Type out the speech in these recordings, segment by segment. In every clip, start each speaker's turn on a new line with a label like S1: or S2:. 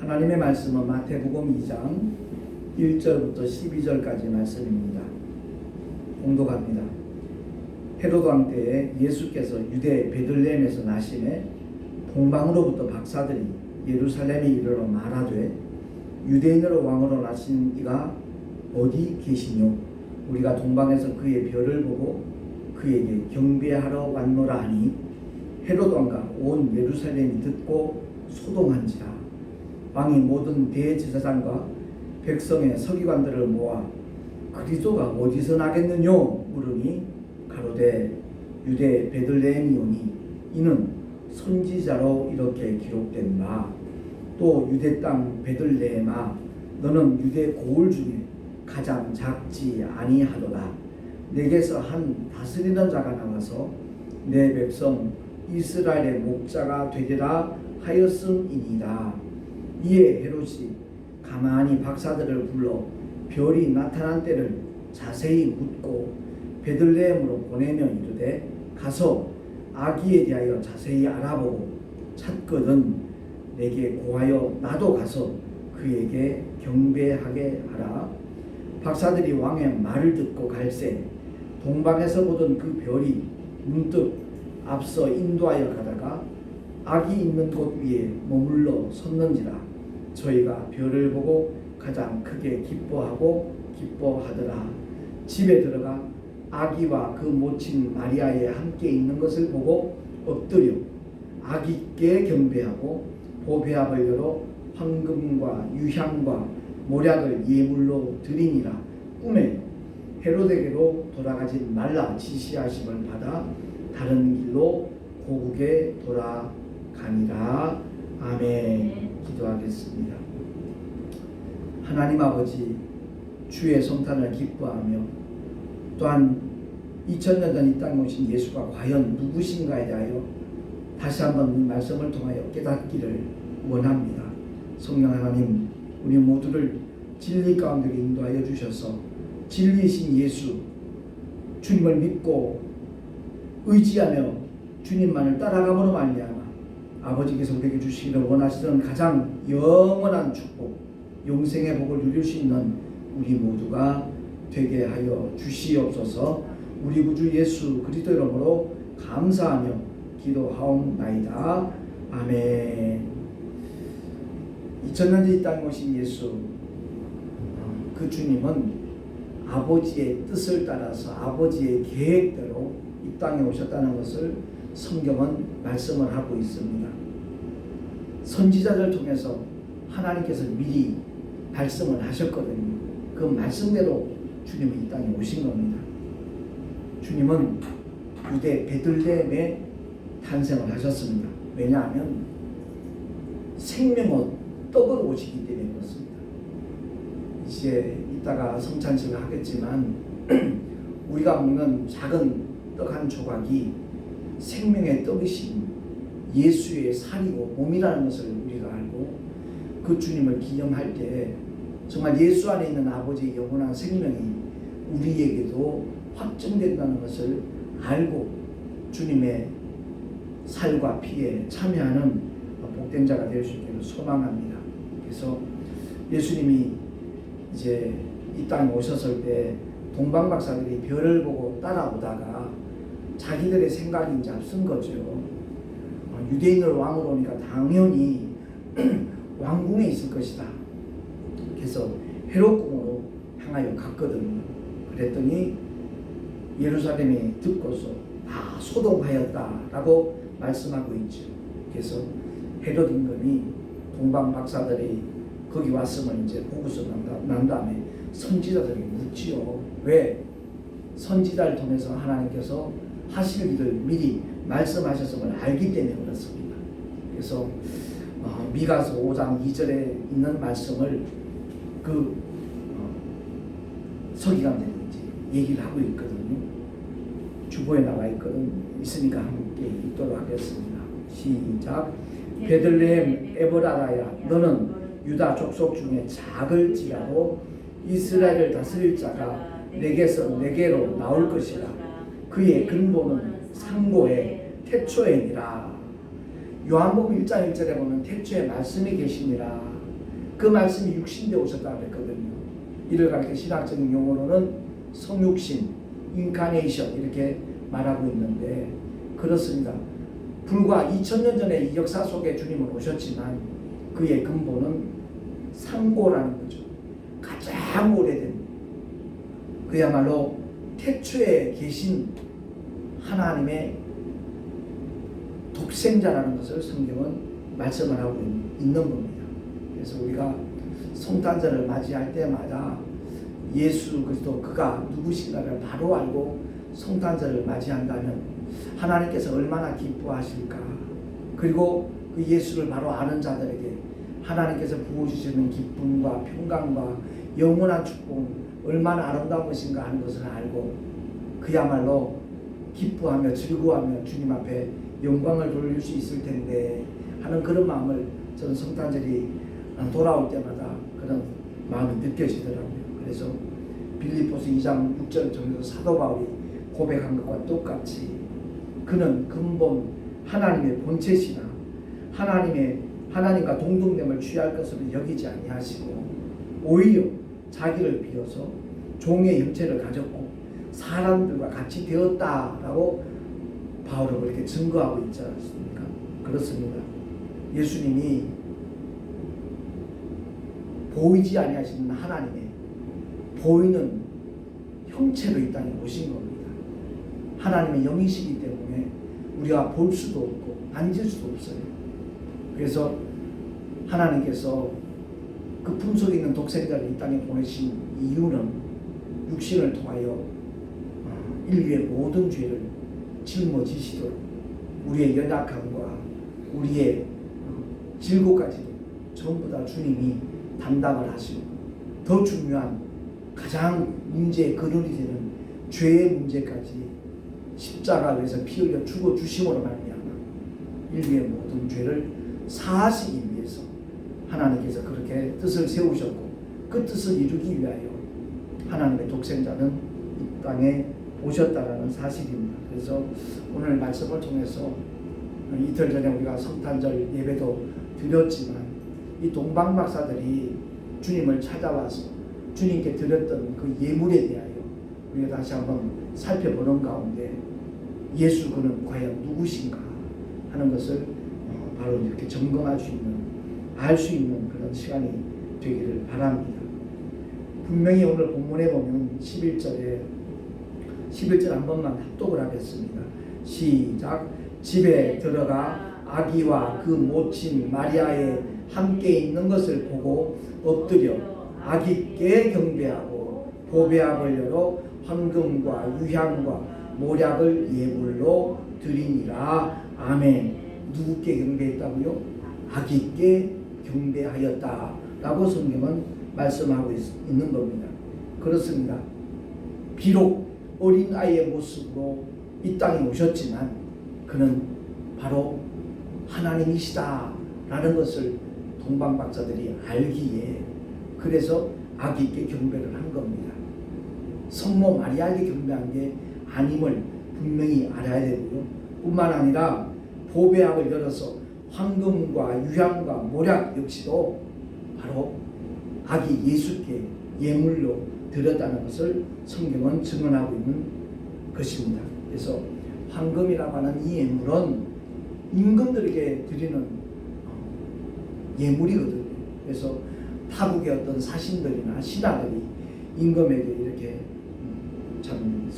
S1: 하나님의 말씀은 마태복음 2장 1절부터 12절까지 말씀입니다. 공독합니다. 헤로드 왕 때에 예수께서 유대 베들레헴에서 나심에 동방으로부터 박사들이 예루살렘에 이르러 말하되 유대인으로 왕으로 나신 이가 어디 계시뇨? 우리가 동방에서 그의 별을 보고 그에게 경배하러 왔노라 하니 헤로드 왕과 온 예루살렘이 듣고 소동한지라. 왕이 모든 대제사장과 백성의 서기관들을 모아 그리스도가 어디서 나겠느뇨? 물으니 가로되 유대 베들레헴이오니 이는 선지자로 이렇게 기록된 바. 또 유대 땅 베들레헴아 너는 유대 고을 중에 가장 작지 아니하도다. 내게서 한 다스리는 자가 나와서 내 백성 이스라엘의 목자가 되리라 하였음이니라. 이에 헤롯이 가만히 박사들을 불러 별이 나타난 때를 자세히 묻고 베들레헴으로 보내며 이르되 가서 아기에 대하여 자세히 알아보고 찾거든 내게 고하여 나도 가서 그에게 경배하게 하라. 박사들이 왕의 말을 듣고 갈새 동방에서 보던 그 별이 문득 앞서 인도하여 가다가 아기 있는 곳 위에 머물러 섰는지라. 저희가 별을 보고 가장 크게 기뻐하더라. 집에 들어가 아기와 그 모친 마리아에 함께 있는 것을 보고 엎드려 아기께 경배하고 보배압을 열어 황금과 유향과 모략을 예물로 드리니라. 꿈에 헤로데게로 돌아가지 말라 지시하심을 받아 다른 길로 고국에 돌아가니라. 아멘. 기도하겠습니다. 하나님 아버지, 주의 성탄을 기뻐하며 또한 2000년 전 이 땅에 오신 예수가 과연 누구신가에 대하여 다시 한번 이 말씀을 통하여 깨닫기를 원합니다. 성령 하나님, 우리 모두를 진리 가운데 인도하여 주셔서 진리이신 예수, 주님을 믿고 의지하며 주님만을 따라감으로 말미암아 아버지께서 우리에게 주시기를 원하시는 가장 영원한 축복, 영생의 복을 누릴 수 있는 우리 모두가 되게 하여 주시옵소서. 우리 구주 예수 그리스도 이름으로 감사하며 기도하옵나이다. 아멘. 2000년 전 이 땅에 오신 예수, 그 주님은 아버지의 뜻을 따라서 아버지의 계획대로 이 땅에 오셨다는 것을 성경은 말씀을 하고 있습니다. 선지자를 통해서 하나님께서 미리 말씀을 하셨거든요. 그 말씀대로 주님은 이 땅에 오신 겁니다. 주님은 유대 베들레헴에 탄생을 하셨습니다. 왜냐하면 생명은 떡으로 오시기 때문에 그렇습니다. 이제 이따가 성찬식을 하겠지만 우리가 먹는 작은 떡 한 조각이 생명의 떡이신 예수의 살이고 몸이라는 것을 우리가 알고 그 주님을 기념할 때 정말 예수 안에 있는 아버지의 영원한 생명이 우리에게도 확증된다는 것을 알고 주님의 살과 피에 참여하는 복된 자가 될 수 있기를 소망합니다. 그래서 예수님이 이제 이 땅에 오셨을 때 동방 박사들이 별을 보고 따라오다가 자기들의 생각이 이제 앞선 거죠. 유대인을 왕으로 오니까 당연히 왕궁에 있을 것이다. 그래서 헤롯궁으로 향하여 갔거든요. 그랬더니 예루살렘이 듣고서 다 소동하였다라고 말씀하고 있죠. 그래서 헤롯 임금이 동방 박사들이 거기 왔으면 이제 보고서 난 다음에 선지자들이 묻지요. 왜? 선지자를 통해서 하나님께서 하실 일을 미리 말씀하셨음을 알기 때문에 그렇습니다. 그래서 미가서 5장 2절에 있는 말씀을 그 서기관들이 이제 얘기를 하고 있거든요. 주보에 나와 있으니까 함께 읽도록 하겠습니다. 시작. 베들레헴 에브라다야 너는 유다 족속 중에 작을지라도 이스라엘을 다스릴 자가 내게로 나올 것이라. 그의 근본은 상고의 태초에니라. 요한복음 1장 1절에 보면 태초에 말씀이 계시니라 그 말씀이 육신되어 오셨다고 그랬거든요. 이를 가리켜 신학적인 용어로는 성육신, 인카네이션 이렇게 말하고 있는데 그렇습니다. 불과 2000년 전에 이 역사 속에 주님은 오셨지만 그의 근본은 상고라는 거죠. 가장 오래된 그야말로 태초에 계신 하나님의 독생자라는 것을 성경은 말씀을 하고 있는 겁니다. 그래서 우리가 성탄절을 맞이할 때마다 예수 그리스도 그가 누구신가를 바로 알고 성탄절을 맞이한다면 하나님께서 얼마나 기뻐하실까. 그리고 그 예수를 바로 아는 자들에게 하나님께서 부어주시는 기쁨과 평강과 영원한 축복은 얼마나 아름다운 것인가 하는 것을 알고 그야말로 기뻐하며 즐거워하며 주님 앞에 영광을 돌릴 수 있을 텐데 하는 그런 마음을 저는 성탄절이 돌아올 때마다 그런 마음이 느껴지더라고요. 그래서 빌립보서 2장 6절 정도 사도 바울이 고백한 것과 똑같이 그는 근본 하나님의 본체시나 하나님과 동등됨을 취할 것으로 여기지 아니하시고 오히려 자기를 비워서 종의 형체를 가졌고 사람들과 같이 되었다라고 바울은 그렇게 증거하고 있지 않습니까? 그렇습니다. 예수님이 보이지 아니하시는 하나님의 보이는 형체로 이 땅에 오신 겁니다. 하나님의 영이시기 때문에 우리가 볼 수도 없고 만질 수도 없어요. 그래서 하나님께서 그 품속에 있는 독생자를 이 땅에 보내신 이유는 육신을 통하여 인류의 모든 죄를 짊어지시도록 우리의 연약함과 우리의 질고까지도 전부 다 주님이 담당을 하시고 더 중요한 가장 문제의 근원이 되는 죄의 문제까지 십자가 위에서 피 흘려 죽어 주심으로 말미암아 인류의 모든 죄를 사하시기 위해서 하나님께서 그렇게 뜻을 세우셨고 그 뜻을 이루기 위하여 하나님의 독생자는 이 땅에 오셨다라는 사실입니다. 그래서 오늘 말씀을 통해서 이틀 전에 우리가 성탄절 예배도 드렸지만 이 동방박사들이 주님을 찾아와서 주님께 드렸던 그 예물에 대하여 우리가 다시 한번 살펴보는 가운데 예수 그는 과연 누구신가 하는 것을 바로 이렇게 점검할 수 있는 알 수 있는 그런 시간이 되기를 바랍니다. 분명히 오늘 본문에 보면 11절 한 번만 합독을 하겠습니다. 시작. 집에 들어가 아기와 그 모친 마리아에 함께 있는 것을 보고 엎드려 아기께 경배하고 보배압을 열어 황금과 유향과 모략을 예물로 드리니라. 아멘. 누구께 경배했다고요? 아기께 경배하였다라고 성경은 말씀하고 있는 겁니다. 그렇습니다. 비록 어린아이의 모습으로 이 땅에 오셨지만 그는 바로 하나님이시다라는 것을 동방박사들이 알기에 그래서 아기께 경배를 한 겁니다. 성모 마리아에게 경배한 게 아님을 분명히 알아야 되고요. 뿐만 아니라 보배압을 열어서 황금과 유향과 모략 역시도 바로 아기 예수께 예물로 드렸다는 것을 성경은 증언하고 있는 것입니다. 그래서 황금이라고 하는 이 예물은 임금들에게 드리는 예물이거든요. 그래서 타국의 어떤 사신들이나 신하들이 임금에게 이렇게 참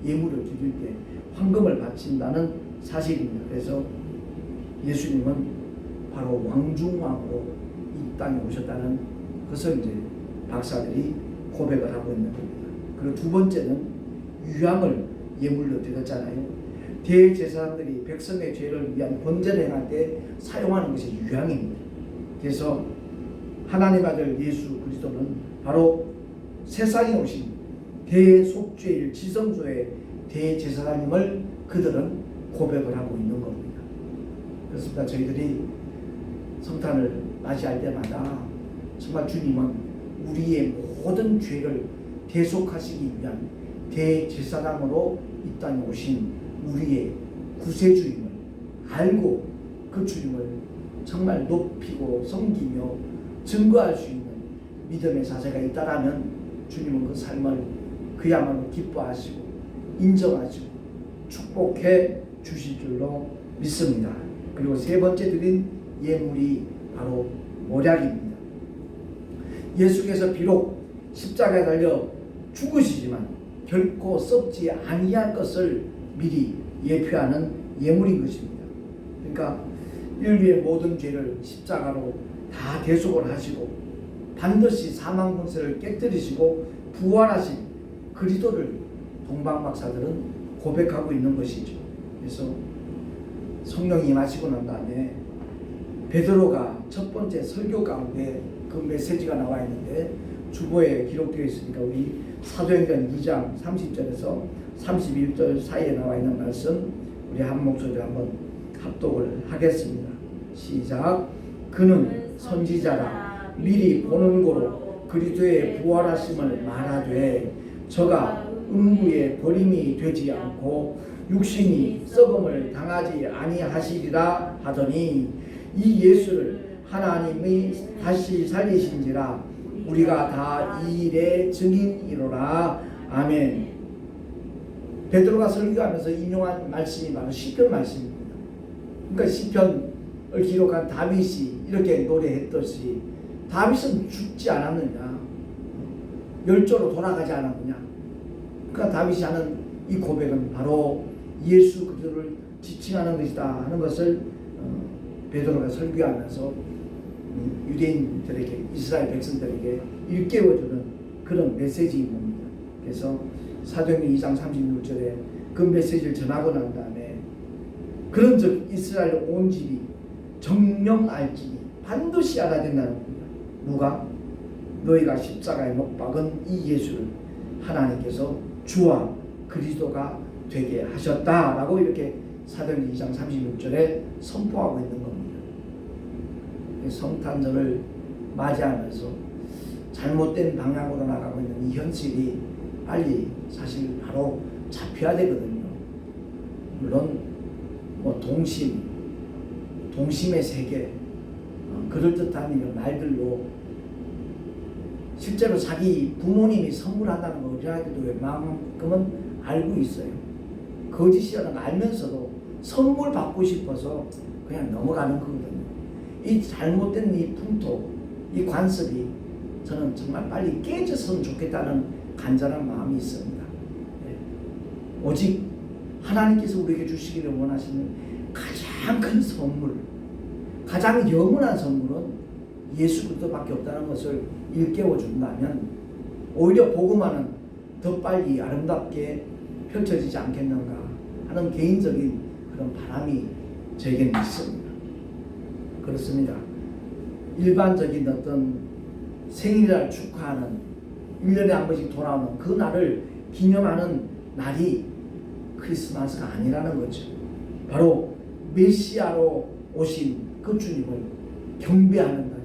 S1: 예물을 드릴 때 황금을 바친다는 사실입니다. 그래서 예수님은 바로 왕중왕으로 이 땅에 오셨다는 것을 이제 박사들이 고백을 하고 있는 겁니다. 그리고 두 번째는 유향을 예물로 드렸잖아요. 대제사장들이 백성의 죄를 위한 번제를 행할 때 사용하는 것이 유향입니다. 그래서 하나님 아들 예수 그리스도는 바로 세상에 오신 대속죄일 지성소의 대제사장님을 그들은 고백을 하고 있는 겁니다. 그렇습니다. 저희들이 성탄을 맞이할 때마다 정말 주님은 우리의 모든 죄를 대속하시기 위한 대제사장으로 이 땅에 오신 우리의 구세주임을 알고 그 주님을 정말 높이고 섬기며 증거할 수 있는 믿음의 자세가 있다라면 주님은 그 삶을 그야말로 기뻐하시고 인정하시고 축복해 주실 줄로 믿습니다. 그리고 세 번째 드린 예물이 바로 모략입니다. 예수께서 비록 십자가에 달려 죽으시지만 결코 썩지 아니할 것을 미리 예표하는 예물인 것입니다. 그러니까 인류의 모든 죄를 십자가로 다 대속을 하시고 반드시 사망 권세를 깨뜨리시고 부활하신 그리스도를 동방박사들은 고백하고 있는 것이죠. 그래서 성령이 임하시고 난 다음에 베드로가 첫 번째 설교 가운데 그 메시지가 나와 있는데 주보에 기록되어 있으니까 우리 사도행전 2장 30절에서 31절 사이에 나와 있는 말씀 우리 한 목소리로 한번 합독을 하겠습니다. 시작. 그는 선지자라 미리 보는 고로 그리스도의 부활하심을 말하되 저가 음부에 버림이 되지 않고 육신이 썩음을 당하지 아니하시리라 하더니 이 예수를 하나님이 다시 살리신지라 우리가 다 이 일의 증인이로라. 아멘. 베드로가 설교하면서 인용한 말씀이 바로 시편 말씀입니다. 그러니까 시편을 기록한 다윗이 이렇게 노래했듯이 다윗은 죽지 않았느냐, 멸조로 돌아가지 않았느냐. 그러니까 다윗이 하는 이 고백은 바로 예수 그리스도를 지칭하는 것이다 하는 것을 베드로가 설교하면서 유대인들에게, 이스라엘 백성들에게 일깨워주는 그런 메시지인 겁니다. 그래서 사도행전 2장 36절에 그 메시지를 전하고 난 다음에 그런즉 이스라엘 온 집이 정령 알지니 반드시 알아야 된다는 겁니다. 누가? 너희가 십자가에 못 박은 이 예수를 하나님께서 주와 그리스도가 되게 하셨다라고 이렇게 사도행전 2장 36절에 선포하고 있는 겁니다. 성탄절을 맞이하면서 잘못된 방향으로 나가고 있는 이 현실이 빨리 사실 바로 잡혀야 되거든요. 물론 뭐 동심의 세계 그럴듯한 이런 말들로 실제로 자기 부모님이 선물한다는 거 어린아이들도 웬만큼은 알고 있어요. 거짓이라는 거 알면서도 선물 받고 싶어서 그냥 넘어가는 거거든요. 이 잘못된 이 풍토, 이 관습이 저는 정말 빨리 깨졌으면 좋겠다는 간절한 마음이 있습니다. 오직 하나님께서 우리에게 주시기를 원하시는 가장 큰 선물, 가장 영원한 선물은 예수 그리스도밖에 없다는 것을 일깨워 준다면 오히려 복음화는 더 빨리 아름답게 펼쳐지지 않겠는가 하는 개인적인 그런 바람이 저에게는 있습니다. 그렇습니다. 일반적인 어떤 생일을 축하하는 1년에 한 번씩 돌아오는 그 날을 기념하는 날이 크리스마스가 아니라는 거죠. 바로 메시아로 오신 그 주님을 경배하는 날이,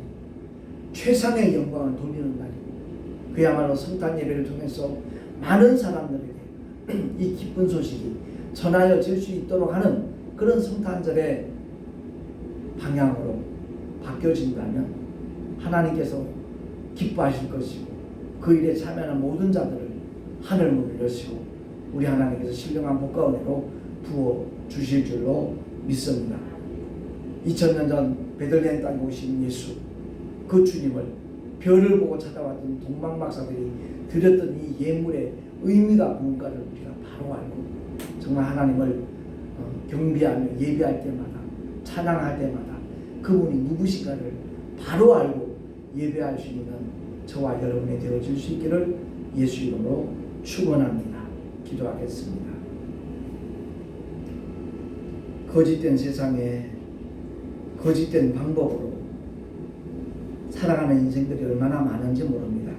S1: 최상의 영광을 돌리는 날이, 그야말로 성탄 예배를 통해서 많은 사람들에게 이 기쁜 소식이 전하여질 수 있도록 하는 그런 성탄절의 방향으로 바뀌어진다면 하나님께서 기뻐하실 것이고 그 일에 참여하는 모든 자들을 하늘 문을 여시고 우리 하나님께서 신령한 복과 은혜로 부어 주실 줄로 믿습니다. 2000년 전 베들레헴 땅에 오신 예수, 그 주님을 별을 보고 찾아왔던 동방박사들이 드렸던 이 예물의 의미가 무언가를 우리가 바로 알고 정말 하나님을 경배하며 예배할 때마다 찬양할 때마다 그분이 누구신가를 바로 알고 예배할 수 있는 저와 여러분이 되어질 수 있기를 예수 이름으로 축원합니다. 기도하겠습니다. 거짓된 세상에 거짓된 방법으로 살아가는 인생들이 얼마나 많은지 모릅니다.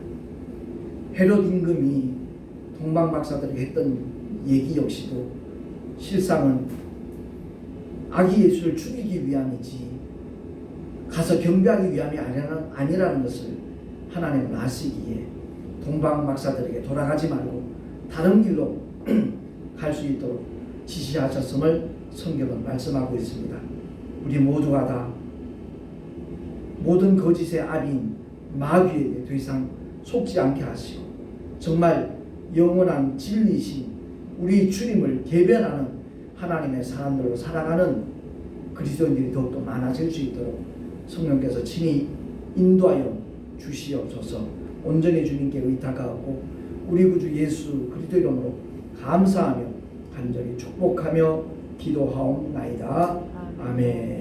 S1: 헤롯 임금이 동방박사들에게 했던 얘기 역시도 실상은 아기 예수를 죽이기 위함이지 가서 경배하기 위함이 아니라는 것을 하나님은 아시기에 동방박사들에게 돌아가지 말고 다른 길로 갈 수 있도록 지시하셨음을 성경은 말씀하고 있습니다. 우리 모두가 다 모든 거짓의 아비인 마귀에게 더 이상 속지 않게 하시고 정말 영원한 진리신 우리 주님을 대변하는 하나님의 사람들로 살아가는 그리스도인들이 더욱더 많아질 수 있도록 성령께서 친히 인도하여 주시옵소서. 온전히 주님께 의탁하고 우리 구주 예수 그리스도 이름으로 감사하며 간절히 축복하며 기도하옵나이다. 아멘.